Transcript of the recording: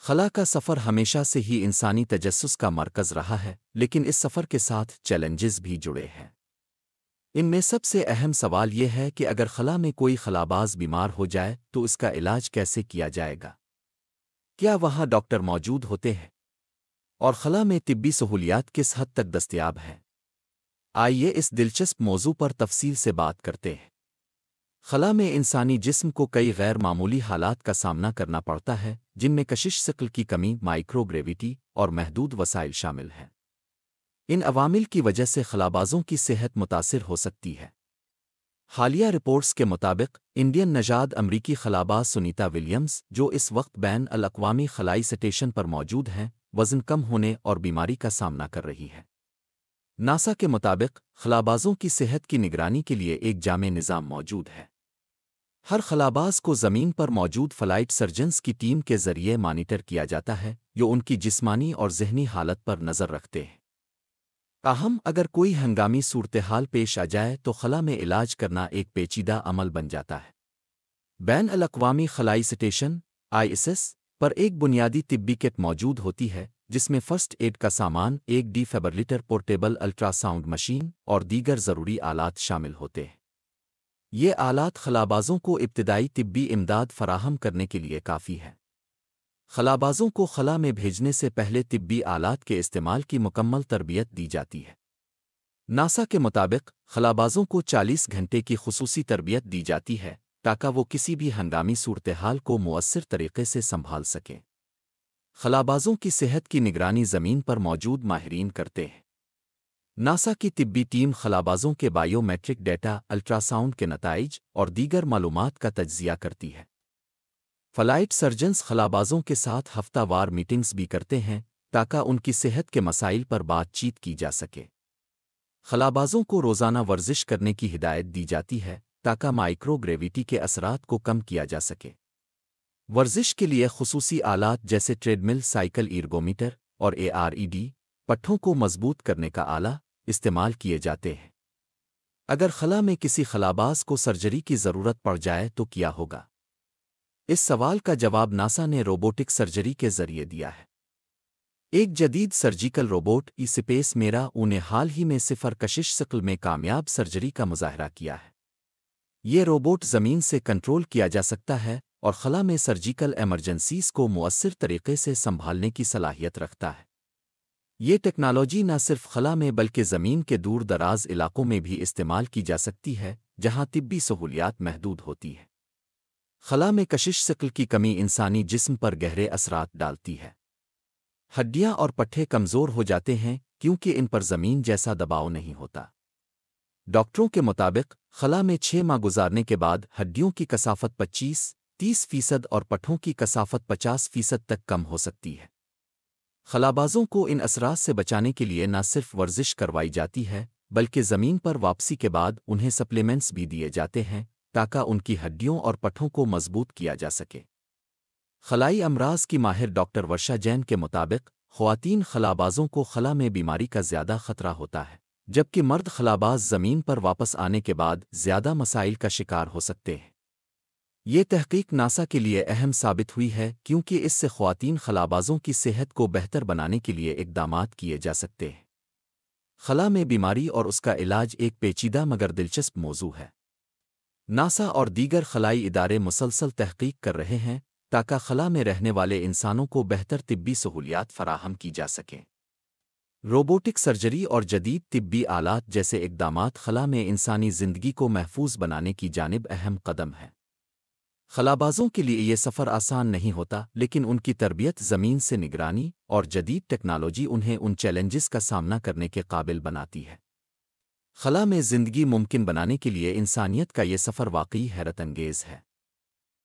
خلا کا سفر ہمیشہ سے ہی انسانی تجسس کا مرکز رہا ہے، لیکن اس سفر کے ساتھ چیلنجز بھی جڑے ہیں۔ ان میں سب سے اہم سوال یہ ہے کہ اگر خلا میں کوئی خلاباز بیمار ہو جائے تو اس کا علاج کیسے کیا جائے گا؟ کیا وہاں ڈاکٹر موجود ہوتے ہیں؟ اور خلا میں طبی سہولیات کس حد تک دستیاب ہیں؟ آئیے اس دلچسپ موضوع پر تفصیل سے بات کرتے ہیں۔ خلا میں انسانی جسم کو کئی غیر معمولی حالات کا سامنا کرنا پڑتا ہے، جن میں کشش ثقل کی کمی، مائکرو گریویٹی اور محدود وسائل شامل ہیں۔ ان عوامل کی وجہ سے خلابازوں کی صحت متاثر ہو سکتی ہے۔ حالیہ رپورٹس کے مطابق انڈین نژاد امریکی خلاباز سنیتا ولیمز، جو اس وقت بین الاقوامی خلائی اسٹیشن پر موجود ہیں، وزن کم ہونے اور بیماری کا سامنا کر رہی ہے۔ ناسا کے مطابق خلابازوں کی صحت کی نگرانی کے لیے ایک جامع نظام موجود ہے۔ ہر خلاباز کو زمین پر موجود فلائٹ سرجنز کی ٹیم کے ذریعے مانیٹر کیا جاتا ہے، جو ان کی جسمانی اور ذہنی حالت پر نظر رکھتے ہیں۔ تاہم اگر کوئی ہنگامی صورتحال پیش آ جائے تو خلا میں علاج کرنا ایک پیچیدہ عمل بن جاتا ہے۔ بین الاقوامی خلائی اسٹیشن ISS پر ایک بنیادی طبی کٹ موجود ہوتی ہے، جس میں فرسٹ ایڈ کا سامان، ایک ڈیفیبرلیٹر، پورٹیبل الٹرا ساؤنڈ مشین اور دیگر ضروری آلات شامل ہوتے ہیں۔ یہ آلات خلابازوں کو ابتدائی طبی امداد فراہم کرنے کے لیے کافی ہے۔ خلابازوں کو خلا میں بھیجنے سے پہلے طبی آلات کے استعمال کی مکمل تربیت دی جاتی ہے۔ ناسا کے مطابق خلابازوں کو 40 گھنٹے کی خصوصی تربیت دی جاتی ہے تاکہ وہ کسی بھی ہنگامی صورتحال کو مؤثر طریقے سے سنبھال سکیں۔ خلابازوں کی صحت کی نگرانی زمین پر موجود ماہرین کرتے ہیں۔ ناسا کی طبی ٹیم خلابازوں کے biometric data, ultrasound کے نتائج اور دیگر معلومات کا تجزیہ کرتی ہے۔ فلائٹ سرجنز خلابازوں کے ساتھ ہفتہ وار میٹنگز بھی کرتے ہیں تاکہ ان کی صحت کے مسائل پر بات چیت کی جا سکے۔ خلابازوں کو روزانہ ورزش کرنے کی ہدایت دی جاتی ہے تاکہ مائکرو گریویٹی کے اثرات کو کم کیا جا سکے۔ ورزش کے لیے خصوصی آلات جیسے ٹریڈ مل، سائیکل، ایرگومیٹر اور ARED پٹھوں کو مضبوط کرنے کا آلہ استعمال کیے جاتے ہیں۔ اگر خلا میں کسی خلاباز کو سرجری کی ضرورت پڑ جائے تو کیا ہوگا؟ اس سوال کا جواب ناسا نے روبوٹک سرجری کے ذریعے دیا ہے۔ ایک جدید سرجیکل روبوٹ اسپیس میرا نے حال ہی میں صفر کشش ثقل میں کامیاب سرجری کا مظاہرہ کیا ہے۔ یہ روبوٹ زمین سے کنٹرول کیا جا سکتا ہے اور خلا میں سرجیکل ایمرجنسیز کو مؤثر طریقے سے سنبھالنے کی صلاحیت رکھتا ہے۔ یہ ٹیکنالوجی نہ صرف خلا میں بلکہ زمین کے دور دراز علاقوں میں بھی استعمال کی جا سکتی ہے جہاں طبی سہولیات محدود ہوتی ہیں۔ خلا میں کشش ثقل کی کمی انسانی جسم پر گہرے اثرات ڈالتی ہے۔ ہڈیاں اور پٹھے کمزور ہو جاتے ہیں کیونکہ ان پر زمین جیسا دباؤ نہیں ہوتا۔ ڈاکٹروں کے مطابق خلا میں 6 ماہ گزارنے کے بعد ہڈیوں کی کثافت 25-30% اور پٹھوں کی کثافت 50% تک کم ہو سکتی ہے۔ خلابازوں کو ان اثرات سے بچانے کے لیے نہ صرف ورزش کروائی جاتی ہے بلکہ زمین پر واپسی کے بعد انہیں سپلیمنٹس بھی دیے جاتے ہیں تاکہ ان کی ہڈیوں اور پٹھوں کو مضبوط کیا جا سکے۔ خلائی امراض کی ماہر ڈاکٹر ورشا جین کے مطابق خواتین خلابازوں کو خلا میں بیماری کا زیادہ خطرہ ہوتا ہے، جبکہ مرد خلاباز زمین پر واپس آنے کے بعد زیادہ مسائل کا شکار ہو سکتے ہیں۔ یہ تحقیق ناسا کے لیے اہم ثابت ہوئی ہے کیونکہ اس سے خواتین خلابازوں کی صحت کو بہتر بنانے کے لیے اقدامات کیے جا سکتے ہیں۔ خلا میں بیماری اور اس کا علاج ایک پیچیدہ مگر دلچسپ موضوع ہے۔ ناسا اور دیگر خلائی ادارے مسلسل تحقیق کر رہے ہیں تاکہ خلا میں رہنے والے انسانوں کو بہتر طبی سہولیات فراہم کی جا سکیں۔ روبوٹک سرجری اور جدید طبی آلات جیسے اقدامات خلا میں انسانی زندگی کو محفوظ بنانے کی جانب اہم قدم ہے۔ خلابازوں کے لیے یہ سفر آسان نہیں ہوتا، لیکن ان کی تربیت، زمین سے نگرانی اور جدید ٹیکنالوجی انہیں ان چیلنجز کا سامنا کرنے کے قابل بناتی ہے۔ خلا میں زندگی ممکن بنانے کے لیے انسانیت کا یہ سفر واقعی حیرت انگیز ہے۔